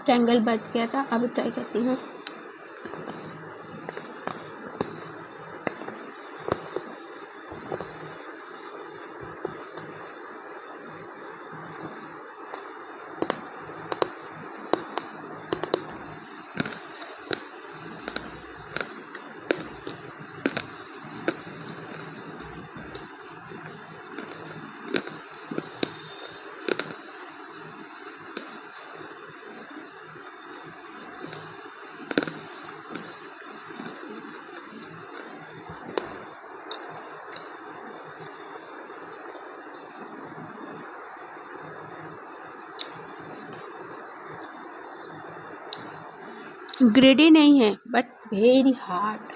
Triangle बच गया था, अब ट्राई करती हूँ। ग्रेडी नहीं है बट वेरी हार्ड।